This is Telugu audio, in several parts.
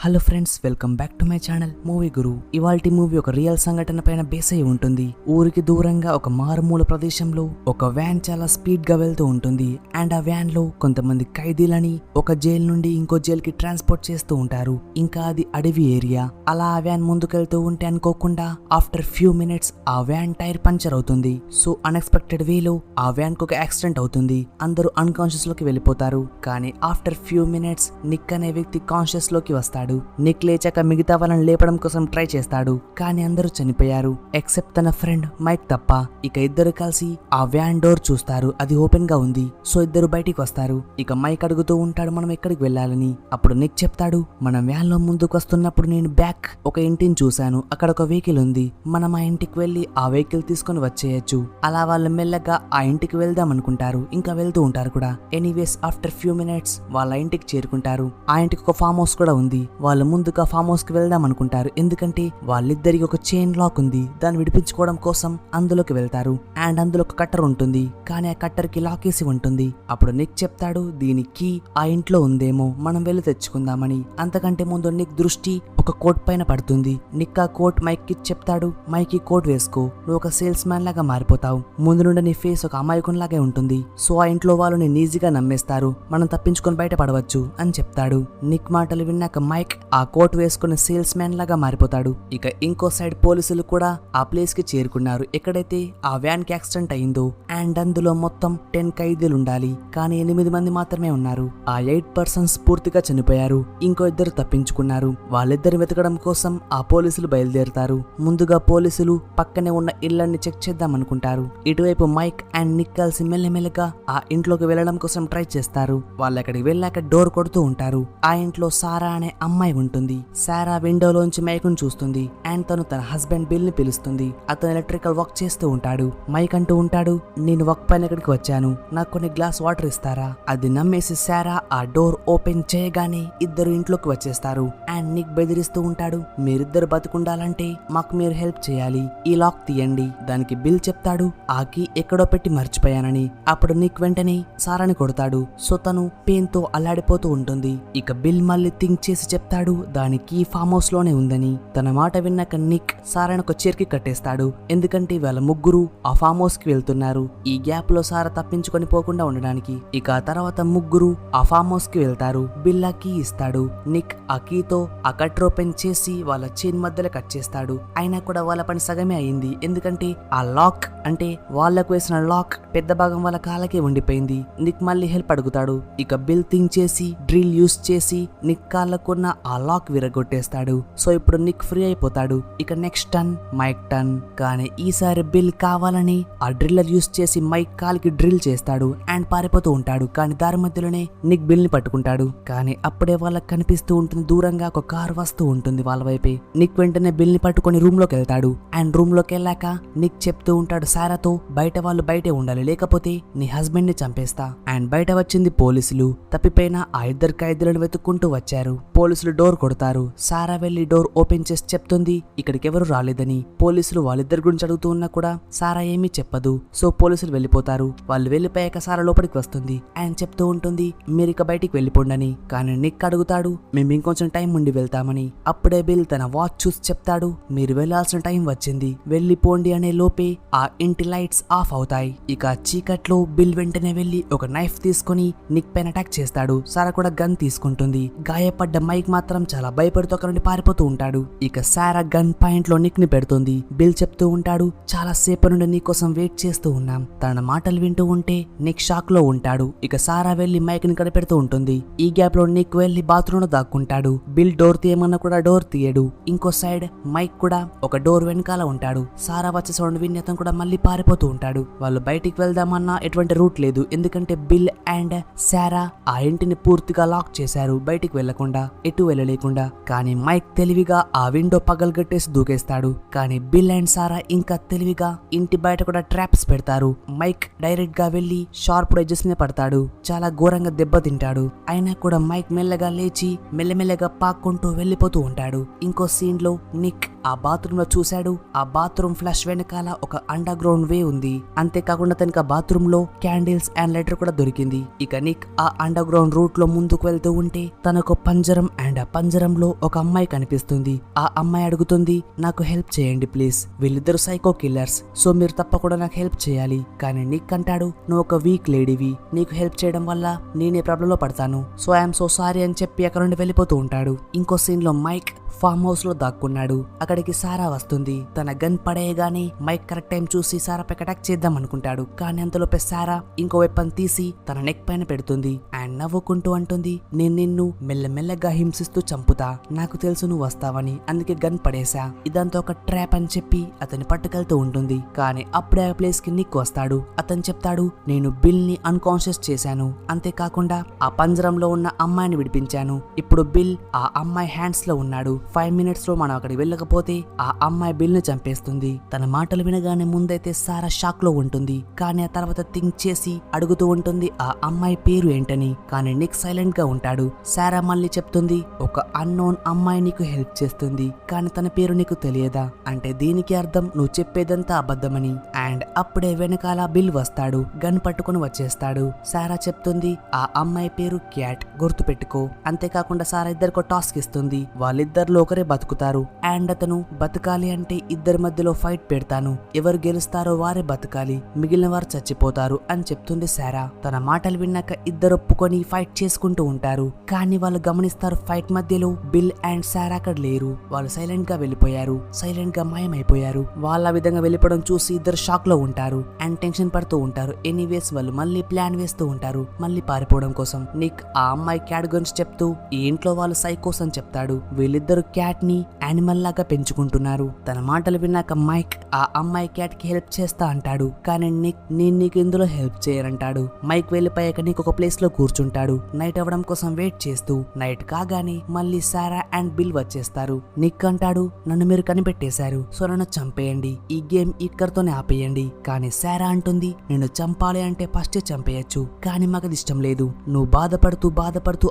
Hello friends, welcome back to my channel movie guru. ఇవాల్టి మూవీ ఒక రియల్ సంఘటన పైన బేస్ అయి ఉంటుంది. ఊరికి దూరంగా ఒక మారుమూల ప్రదేశంలో ఒక వ్యాన్ చాలా స్పీడ్ గా వెళ్తూ ఉంటుంది. అండ్ ఆ వ్యాన్ లో కొంతమంది ఖైదీలని ఒక జైలు నుండి ఇంకో జైలు కి ట్రాన్స్పోర్ట్ చేస్తూ ఉంటారు. ఇంకా అది అడవి ఏరియా. అలా ఆ వ్యాన్ ముందుకెళ్తూ ఉంటే అనుకోకుండా ఆఫ్టర్ ఫ్యూ మినిట్స్ ఆ వ్యాన్ టైర్ పంచర్ అవుతుంది. సో అన్ఎక్స్పెక్టెడ్ వేలో ఆ వ్యాన్ కు ఒక యాక్సిడెంట్ అవుతుంది. అందరూ అన్కాన్షియస్ లోకి వెళ్ళిపోతారు. కానీ ఆఫ్టర్ ఫ్యూ మినిట్స్ నిక్ అనే వ్యక్తి కాన్షియస్ లోకి వస్తాడు. నిక్ లేచాక మిగతా వాళ్ళని లేపడం కోసం ట్రై చేస్తాడు. కానీ అందరూ చనిపోయారు ఎక్సెప్ట్ తన ఫ్రెండ్ మైక్ తప్ప. ఇక ఇద్దరు కలిసి ఆ వ్యాన్ డోర్ చూస్తారు. అది ఓపెన్ గా ఉంది. సో ఇద్దరు బయటికి వస్తారు. ఇక మైక్ అడుగుతూ ఉంటాడు మనం ఎక్కడికి వెళ్ళాలని. అప్పుడు నిక్ చెప్తాడు, మనం వ్యాన్ లో ముందుకు వస్తున్నప్పుడు నేను బ్యాక్ ఒక ఇంటిని చూశాను. అక్కడ ఒక వెహికల్ ఉంది. మనం ఆ ఇంటికి వెళ్లి ఆ వెహికల్ తీసుకొని వచ్చేయచ్చు. అలా వాళ్ళు మెల్లగా ఆ ఇంటికి వెళ్దాం అనుకుంటారు. ఇంకా వెళ్తూ ఉంటారు కూడా. ఎనీవేస్ ఆఫ్టర్ ఫ్యూ మినిట్స్ వాళ్ళ ఇంటికి చేరుకుంటారు. ఆ ఇంటికి ఒక ఫామ్ హౌస్ కూడా ఉంది. వాళ్ళు ముందుగా ఫామ్ హౌస్ కి వెళ్దాం అనుకుంటారు. ఎందుకంటే వాళ్ళిద్దరికి ఒక చైన్ లాక్ ఉంది. దాన్ని విడిపించుకోవడం కోసం అందులోకి వెళ్తారు. అండ్ అందులో ఒక కట్టర్ ఉంటుంది. కానీ ఆ కట్టర్ కి లాక్ వేసి ఉంటుంది. అప్పుడు నిక్ చెప్తాడు, దీనికి ఆ ఇంట్లో ఉందేమో, మనం వెళ్ళి తెచ్చుకుందామని. అంతకంటే ముందు నిక్ దృష్టి ఒక కోట్ పైన పడుతుంది. నిక్ ఆ కోట్ మైక్ కి చెప్తాడు, మైక్ ఈ కోట్ వేసుకో, నువ్వు ఒక సేల్స్ మ్యాన్ లాగా మారిపోతావు. ముందు నుండి నీ ఫేస్ ఒక అమాయకునిలాగే ఉంటుంది. సో ఆ ఇంట్లో వాళ్ళు నేను ఈజీగా నమ్మేస్తారు. మనం తప్పించుకొని బయట పడవచ్చు అని చెప్తాడు. నిక్ మాటలు విన్నాక మైక్ ఆ కోట్ వేసుకుని సేల్స్ మ్యాన్ లాగా మారిపోతాడు. ఇక ఇంకో సైడ్ పోలీసులు కూడా ఆ ప్లేస్ కి చేరుకున్నారు ఎక్కడైతే ఆ వ్యాన్ కి యాక్సిడెంట్ అయిందో. అండ్ అందులో మొత్తం 10 ఖైదీలు ఉండాలి. కానీ 8 మంది మాత్రమే ఉన్నారు. ఆ 8 పర్సన్స్ పూర్తిగా చనిపోయారు. ఇంకో ఇద్దరు తప్పించుకున్నారు. వాళ్ళిద్దరు వెతకడం కోసం ఆ పోలీసులు బయలుదేరుతారు. ముందుగా పోలీసులు పక్కనే ఉన్న ఇళ్లన్నీ చెక్ చేద్దాం అనుకుంటారు. ఇటువైపు మైక్ అండ్ నిక్ కలిసి మెల్లమెల్లగా ఆ ఇంట్లోకి వెళ్ళడం కోసం ట్రై చేస్తారు. వాళ్ళు అక్కడికి వెళ్ళాక డోర్ కొడుతూ ఉంటారు. ఆ ఇంట్లో సారా అనే అమ్మాయి ఉంటుంది. సారా విండోలోంచి మైక్ ను చూస్తుంది. అండ్ తను తన హస్బెండ్ బిల్ ని పిలుస్తుంది. అతను ఎలక్ట్రికల్ వర్క్ చేస్తూ ఉంటాడు. మైక్ అంటూ ఉంటాడు, నేను వర్క్ పైన ఇక్కడికి వచ్చాను, నాకు కొన్ని గ్లాస్ వాటర్ ఇస్తారా? అది నమ్మేసి సారా ఆ డోర్ ఓపెన్ చేయగానే ఇద్దరు ఇంట్లోకి వచ్చేస్తారు. అండ్ నిక్ బెదిరిస్తూ ఉంటాడు, మీరిద్దరు బతుకుండాలంటే మాకు మీరు హెల్ప్ చేయాలి, ఈ లాక్ తీయండి. దానికి బిల్ చెప్తాడు, ఆ కీ ఎక్కడో పెట్టి మర్చిపోయానని. అప్పుడు నిక్ వెంటనే సారాని కొడతాడు. సో తను పెయిన్ తో అల్లాడిపోతూ ఉంటుంది. ఇక బిల్ మళ్ళీ థింక్ చేసి చెప్తాడు, దానికి ఫామ్ హౌస్ లోనే ఉందని. తన మాట విన్నాక నిక్ సారాని ఒక చైర్ కి కట్టేస్తాడు. ఎందుకంటే వాళ్ళ ముగ్గురు ఆ ఫామ్ హౌస్ కి వెళ్తున్నారు. ఈ గ్యాప్ లో సారా తప్పించుకొని పోకుండా ఉండడానికి. ఇక ఆ తర్వాత ముగ్గురు ఆ ఫామ్ హౌస్ కి వెళ్తారు. బిల్ ఆ కీ ఇస్తాడు. నిక్ ఆ కీతో ఆ కట్టర్ ఓపెన్ చేసి వాళ్ళ చైన్ మధ్యలో కట్ చేస్తాడు. అయినా కూడా వాళ్ళ పని సగమే అయింది. ఎందుకంటే ఆ లాక్ అంటే వాళ్లకు వేసిన లాక్ పెద్ద భాగం వాళ్ళ కాళ్ళకే ఉండిపోయింది. నిక్ మళ్ళీ హెల్ప్ అడుగుతాడు. ఇక బిల్ థింక్ చేసి డ్రిల్ యూస్ చేసి నిక్ కాళ్ళకున్న ఆ లాక్ విరగొట్టేస్తాడు. సో ఇప్పుడు నిక్ ఫ్రీ అయిపోతాడు. ఇక నెక్స్ట్ టర్న్ మైక్ టర్న్. కానీ ఈసారి బిల్ కావాలని ఆ డ్రిల్లర్ యూస్ చేసి మైక్ కాలికి డ్రిల్ చేస్తాడు. అండ్ పారిపోతూ ఉంటాడు. కానీ దారి మధ్యలోనే నిక్ బిల్ ని పట్టుకుంటాడు. కానీ అప్పుడే వాళ్ళకి కనిపిస్తూ ఉంటుంది, దూరంగా ఒక కార్ వస్తూ ఉంటుంది వాళ్ళ వైపే. నిక్ వెంటనే బిల్ ని పట్టుకొని రూమ్ లోకి వెళ్తాడు. అండ్ రూమ్ లోకి వెళ్ళాక నిక్ చెప్తూ ఉంటాడు సారాతో, బయట వాళ్ళు బయటే ఉండాలి, లేకపోతే నీ హస్బెండ్ ని చంపేస్తా. అండ్ బయట వచ్చింది పోలీసులు. తప్పిపోయిన ఆ ఇద్దరు ఖైదీలను వెతుక్కుంటూ వచ్చారు. పోలీసులు డోర్ కొడతారు. సారా వెళ్లి డోర్ ఓపెన్ చేసి చెప్తుంది, ఇక్కడికి ఎవరు రాలేదని. పోలీసులు వాళ్ళిద్దరి గురించి అడుగుతూ ఉన్నా కూడా సారా ఏమీ చెప్పదు. సో పోలీసులు వెళ్ళిపోతారు. వాళ్ళు వెళ్ళిపోయాక సారా లోపలికి వస్తుంది. అండ్ చెప్తూ ఉంటుంది, మీరు ఇక బయటికి వెళ్ళిపోండని. కానీ నిక్ అడుగుతాడు, మేము ఇంకొంచెం టైం ఉండి వెళ్తామని. అప్పుడే బిల్ తన వాచ్ చూసి చెప్తాడు, మీరు వెళ్లాల్సిన టైం వచ్చింది, వెళ్ళిపోండి అనే లోపే ఆ ఇంటి లైట్స్ ఆఫ్ అవుతాయి. ఇక చీకట్లో బిల్ వెంటనే వెళ్లి ఒక నైఫ్ తీసుకుని నిక్ పైన అటాక్ చేస్తాడు. సారా కూడా గన్ తీసుకుంటుంది. గాయపడ్డ మైక్ మాత్రం చాలా భయపడుతూ అక్కడ నుండి పారిపోతూ ఉంటాడు. ఇక సారా గన్ పాయింట్ లో నిక్ ని పెడుతుంది. బిల్ చెప్తూ ఉంటాడు, చాలా సేపు నుండి నీ కోసం వెయిట్ చేస్తూ ఉన్నాం. తన మాటలు వింటూ ఉంటే నిక్ షాక్ లో ఉంటాడు. ఇక సారా వెళ్లి మైక్ ని కనిపెడుతూ ఉంటుంది. ఈ గ్యాప్ లో నిక్ వెళ్లి బాత్రూమ్ లో దాక్కుంటాడు. బిల్ డోర్ తీయమన్నా కూడా డోర్ తీయడు. ఇంకో సైడ్ మైక్ కూడా ఒక డోర్ వెనకాల ఉంటాడు. సారా వచ్చే సౌండ్ విని అతను కూడా మళ్ళీ పారిపోతూ ఉంటాడు. వాళ్ళు బయటికి వెళ్దామన్నా ఎటువంటి రూట్ లేదు. ఎందుకంటే బిల్ అండ్ సారా ఆ ఇంటిని పూర్తిగా లాక్ చేశారు, బయటికి వెళ్లకుండా, ఎటు వెళ్ళలేకుండా. కానీ మైక్ తెలివిగా ఆ విండో పగలగట్టేసి దూకేస్తాడు. కానీ బిల్ అండ్ సారా ఇంకా తెలివిగా ఇంటి బయట కూడా ట్రాప్స్ పెడతారు. మైక్ డైరెక్ట్ గా వెళ్లి షార్ప్ ఎడ్జెస్ నే పడతాడు. చాలా ఘోరంగా దెబ్బతింటాడు. అయినా కూడా మైక్ మెల్లగా లేచి మెల్లమెల్లగా పాక్కుంటూ వెళ్లిపోతూ ఉంటాడు. ఇంకో సీన్ లో నిక్ ఆ బాత్రూమ్ లో చూశాడు. ఆ బాత్రూమ్ ఫ్లష్ వెనకాల ఒక అండర్ గ్రౌండ్ వే ఉంది. అంతేకాకుండా తనకి ఆ బాత్రూమ్ లో క్యాండిల్స్ అండ్ లైటర్ కూడా దొరికింది. ఇక నిక్ ఆ అండర్ గ్రౌండ్ రూట్ లో ముందుకు వెళ్తూ ఉంటే తనకు పంజరం అండ్ ఆ పంజరంలో ఒక అమ్మాయి కనిపిస్తుంది. ఆ అమ్మాయి అడుగుతుంది, నాకు హెల్ప్ చేయండి ప్లీజ్, వీళ్ళిద్దరు సైకో కిల్లర్స్, సో మీరు తప్పకుండా నాకు హెల్ప్ చేయాలి. కానీ నిక్ అంటాడు, నువ్వు ఒక వీక్ లేడీవి, నీకు హెల్ప్ చేయడం వల్ల నేనే ప్రాబ్లం లో పడతాను, సో ఐఎమ్ సో సారీ అని చెప్పి అక్కడ నుండి వెళ్ళిపోతూ ఉంటాడు. ఇంకో సీన్ లో మైక్ ఫామ్ హౌస్ లో దాక్కున్నాడు. అక్కడికి సారా వస్తుంది. తన గన్ పడేయగానే మైక్ కరెక్ట్ టైం చూసి సారా పైకి అటాక్ చేద్దాం అనుకుంటాడు. కానీ అంతలోపే సారా ఇంకో వెపన్ తీసి తన నెక్ పైన పెడుతుంది అండ్ నవ్వుకుంటూ అంటుంది, నేను నిన్ను మెల్లమెల్లగా హింసిస్తూ చంపుతా, నాకు తెలుసు నువ్వు వస్తావని, అందుకే గన్ పడేసా, ఇదంతా ఒక ట్రాప్ అని చెప్పి అతన్ని పట్టుకెళ్తూ ఉంటుంది. కానీ అప్పుడే ఆ ప్లేస్ కి నిక్ వస్తాడు. అతను చెప్తాడు, నేను బిల్ ని అన్కాన్షియస్ చేశాను, అంతేకాకుండా ఆ పంజరంలో ఉన్న అమ్మాయిని విడిపించాను, ఇప్పుడు బిల్ ఆ అమ్మాయి హ్యాండ్స్ లో ఉన్నాడు, 5 minutes లో మనం అక్కడికి వెళ్ళకపోతే ఆ అమ్మాయి బిల్ ని చంపేస్తుంది. తన మాటలు వినగానే ముందైతే సారా షాక్ లో ఉంటుంది. కానీ ఆ తర్వాత థింక్ చేసి అడుగుతూ ఉంటుంది ఆ అమ్మాయి పేరు ఏంటని. కానీ నిక్ సైలెంట్ గా ఉంటాడు. సారా మళ్ళీ చెప్తుంది, ఒక అన్నోన్ అమ్మాయి నీకు హెల్ప్ చేస్తుంది, కానీ తన పేరు నీకు తెలియదా, అంటే దీనికి అర్థం నువ్వు చెప్పేదంతా అబద్ధమని. అండ్ అప్పుడే వెనకాల బిల్ వస్తాడు, గన్ పట్టుకుని వచ్చేస్తాడు. సారా చెప్తుంది, ఆ అమ్మాయి పేరు క్యాట్, గుర్తు పెట్టుకో. అంతేకాకుండా సారా ఇద్దరికో టాస్క్ ఇస్తుంది, వాళ్ళిద్దరిలో ఒకరే బతుకుతారు అండ్ అతను బతకాలి అంటే ఇద్దరి మధ్యలో ఫైట్ పెడతాను, ఎవరు గెలుస్తారో వారే బతకాలి, మిగిలిన వారు చచ్చిపోతారు అని చెప్తుంది సారా. తన మాటలు విన్నాక ఇద్దరు ఒప్పుకొని ఫైట్ చేసుకుంటూ ఉంటారు. కానీ వాళ్ళు గమనిస్తారు ఫైట్ మధ్యలో బిల్ అండ్ సారా అక్కడ లేరు, వాళ్ళు సైలెంట్ గా వెళ్ళిపోయారు, సైలెంట్ గా మాయమైపోయారు. వాళ్ళ విధంగా వెళ్ళిపోవడం చూసి ఇద్దరు షాక్ లో ఉంటారు అండ్ టెన్షన్ పడుతూ ఉంటారు. ఎనీవేస్ వాళ్ళు మళ్ళీ ప్లాన్ వేస్తూ ఉంటారు మళ్ళీ పారిపోవడం కోసం. నిక్ ఆ అమ్మాయి క్యాట్ గురించి చెప్తూ ఈ ఇంట్లో వాళ్ళు సైకోస్ అని చెప్తాడు. వీళ్ళిద్దరు క్యాట్ ని యానిమల్ లాగా పెంచుకుంటున్నారు. తన మాటలు విన్నాక మైక్ ఆ అమ్మాయి క్యాట్ కి హెల్ప్ చేస్తా అంటాడు. కానీ నిక్ నేను నీకు ఇందులో హెల్ప్ చేయరంటాడు. మైక్ వెళ్ళిపోయాక నీకు ఒక ప్లేస్ లో కూర్చుంటాడు నైట్ అవ్వడం కోసం వెయిట్ చేస్తూ. నైట్ కాగానే మళ్ళీ సారా అండ్ బిల్ వచ్చేస్తారు. నిక్ అంటాడు, నన్ను మీరు కనిపెట్టేశారు, సో నన్ను చంపేయండి, ఈ గేమ్ ఇక్కడితోనే ఆపేయండి. కానీ సారా అంటుంది, నేను చంపాలి అంటే ఫస్ట్ చంపేయచ్చు, కానీ మాకు ఇష్టం లేదు, నువ్వు బాధపడుతూ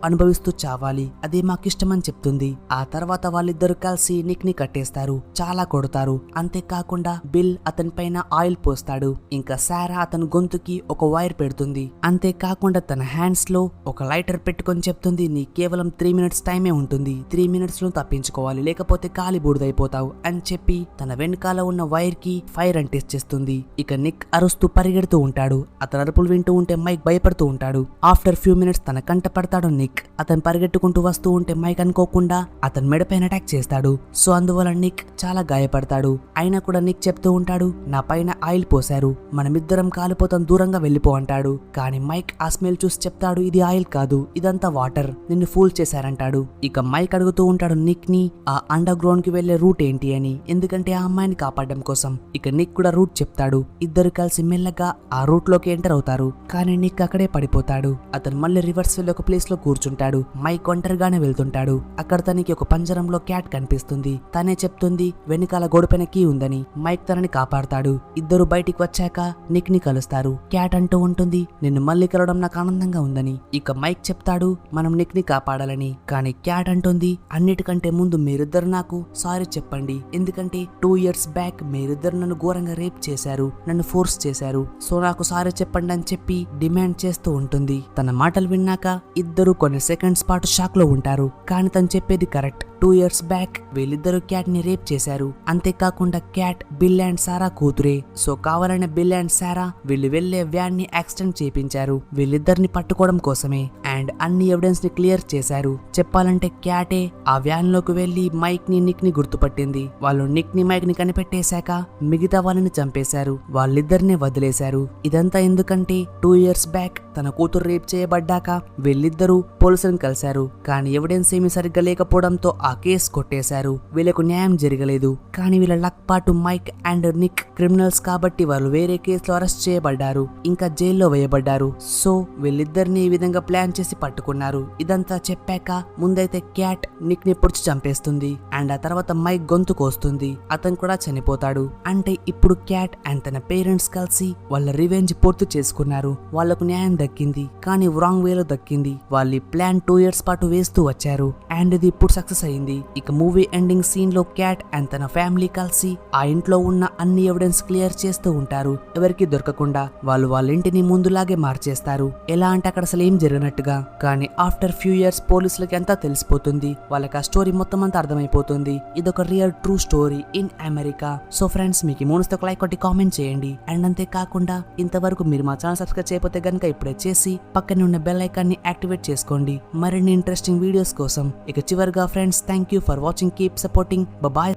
అనుభవిస్తూ చావాలి, అదే మాకు ఇష్టం అని చెప్తుంది. ఆ తర్వాత వాళ్ళిద్దరు కలిసి నిక్ ని కట్టేస్తారు, చాలా కొడతారు. అంతేకాకుండా బిల్ అతని పైన ఆయిల్ పోస్తాడు. ఇంకా సారా అతని గొంతుకి ఒక వైర్ పెడుతుంది. అంతేకాకుండా తన హ్యాండ్స్ లో ఒక లైటర్ పెట్టుకొని చెప్తుంది, నీ కేవలం 3 minutes టైమే ఉంటుంది, 3 minutes లో తప్పించుకోవాలి, లేకపోతే కాలి బూడిదైపోతావు అని చెప్పి తన వెనకాల ఉన్న వైర్ కి ఫైర్ అంటించేస్తుంది. ఇక నిక్ అరుస్తూ పరిగెడుతూ ఉంటాడు. అతను అరుపులు వింటూ ఉంటే మైక్ భయపడుతూ ఉంటాడు. ఆఫ్టర్ ఫ్యూ మినిట్స్ తన కంట పడతాడు నిక్. అతను పరిగెట్టుకుంటూ వస్తూ ఉంటే మైక్ అనుకోకుండా అతని మెడపైన అటాక్ చేస్తాడు. సో అందువల్ల నిక్ చాలా గాయపడతాడు. అయినా కూడా నిక్ చెప్తూ ఉంటాడు, నా పైన ఆయిల్ పోశారు, మనమిద్దరం కాలిపోతాం, దూరంగా వెళ్ళిపో అంటాడు. కానీ మైక్ ఆ స్మెల్ చూసి చెప్తాడు, ఇది ఆయిల్ కాదు, ఇదంతా వాటర్, నిన్ను ఫూల్ చేశారంటాడు. ఇక మైక్ అడుగుతూ ఉంటాడు నిక్ ని ఆ అండర్ గ్రౌండ్ కి వెళ్లే రూట్ ఏంటి అని, ఎందుకంటే ఆ అమ్మాయిని కాపాడడం కోసం. ఇక నిక్ కూడా రూట్ చెప్తాడు. ఇద్దరు కలిసి మెల్లగా ఆ రూట్ లోకి ఎంటర్ అవుతారు. కానీ నిక్ అక్కడే పడిపోతాడు. అతను మళ్ళీ రివర్స్ వెళ్ళి ఒక ప్లేస్ లో కూర్చుంటాడు. మైక్ ఒంటరిగానే వెళ్తుంటాడు. అక్కడ తనకి ఒక పంజరంలో క్యాట్ కనిపిస్తుంది. తనే చెప్తుంది వెనకాల గోడపైన కీ ఉందని. మైక్ తనని కాపాడతాడు. ఇద్దరు బయటికి వచ్చాక నిక్ ని కలుస్తారు. క్యాట్ అంటూ ఉంటుంది, నిన్ను మళ్ళీ కలవడం నాకు ఆనందంగా ఉందని. ఇక మైక్ చెప్తాడు మనం నిక్ ని కాపాడాలని. కానీ క్యాట్ అంటుంది, అన్నిటికంటే ముందు మీరిద్దరు నాకు సారీ చెప్పండి, ఎందుకంటే 2 years బ్యాక్ మీరిద్దరు నన్ను ఘోరంగా రేప్ చేశారు, నన్ను ఫోర్స్ చేశారు, సో నాకు సారీ చెప్పండి అని చెప్పి డిమాండ్ చేస్తూ ఉంటుంది. తన మాటలు విన్నాక ఇద్దరు కొన్ని సెకండ్స్ పాటు షాక్ లో ఉంటారు. కానీ తను చెప్పేది కరెక్ట్. 2 years బ్యాక్ వీళ్ళిద్దరు క్యాట్ ని రేప్ చేశారు. అంతేకాకుండా క్యాట్ బిల్ అండ్ సారా కూతురే. సో కావాలనే బిల్ అండ్ సారా వీళ్ళు వెళ్లే వ్యాన్ ని యాక్సిడెంట్ చేపించారు వీళ్ళిద్దరిని పట్టుకోవడం కోసమే. అండ్ అన్ని ఎవిడెన్స్ ని క్లియర్ చేశారు. చెప్పాలంటే క్యాటే ఆ వ్యాన్ లోకి వెళ్లి మైక్ ని నిక్ ని గుర్తుపట్టింది. వాళ్ళు నిక్ ని మైక్ ని కనిపెట్టేశాక మిగతా వాళ్ళని చంపేశారు. వాళ్ళిద్దరిని వదిలేశారు. ఇదంతా ఎందుకంటే 2 years బ్యాక్ తన కూతురు రేప్ చేయబడ్డాక వీళ్ళిద్దరూ పోలీసులను కలిశారు. కానీ ఎవిడెన్స్ ఏమీ సరిగ్గా లేకపోవడంతో ఆ కేసు కొట్టేశారు. వీళ్ళకు న్యాయం జరగలేదు. కానీ వీళ్ళ లక్ పాటు మైక్ అండ్ నిక్ క్రిమినల్స్ కాబట్టి వాళ్ళు వేరే కేసులో అరెస్ట్ చేయబడ్డారు, ఇంకా జైల్లో వేయబడ్డారు. సో వీళ్ళిద్దరిని ఈ విధంగా ప్లాన్ చేసి పట్టుకున్నారు. ఇదంతా చెప్పాక ముందైతే క్యాట్ నిక్ ని పొడిచి చంపేస్తుంది. అండ్ ఆ తర్వాత మైక్ గొంతు కోస్తుంది. అతను కూడా చనిపోతాడు. అంటే ఇప్పుడు క్యాట్ అండ్ తన పేరెంట్స్ కలిసి వాళ్ళ రివెంజ్ పూర్తి చేసుకున్నారు. వాళ్లకు న్యాయం దక్కింది, కానీ రాంగ్ వేలో దక్కింది. వాళ్ళ ప్లాన్ 2 years పాటు వేస్తూ వచ్చారు అండ్ ఇది ఇప్పుడు సక్సెస్ అయింది. ఇక మూవీ ఎండింగ్ సీన్ లో క్యాట్ అండ్ తన ఫ్యామిలీ కలిసి ఆ ఇంట్లో ఉన్న అన్ని ఎవిడెన్స్ క్లియర్ చేస్తూ ఉంటారు. ఎవరికి దొరకకుండా వాళ్ళు వాళ్ళ ఇంటిని ముందులాగే మార్చేస్తారు. ఎలా అంటే అక్కడ అసలు ఏం జరిగినట్టుగా. కానీ ఆఫ్టర్ ఫ్యూ ఇయర్స్ పోలీసులకి అంతా తెలిసిపోతుంది. వాళ్ళకి ఆ స్టోరీ మొత్తం అంతా అర్థమైపోతుంది. ఇదొక real true story in America. So friends, మీకు ఈ మూవీస్ ఒక లైక్ కొట్టి కామెంట్ చేయండి. అండ్ అంతేకాకుండా ఇంతవరకు మీరు మా ఛానల్ సబ్స్క్రైబ్ చేయకపోతే గనుక ఇప్పుడే చేసి పక్కనే ఉన్న బెల్ ఐకాన్ ని యాక్టివేట్ చేసుకోండి మరిన్ని ఇంట్రెస్టింగ్ వీడియోస్ కోసం. ఇక చివరిగా friends, thank you for watching. Keep supporting. Bye.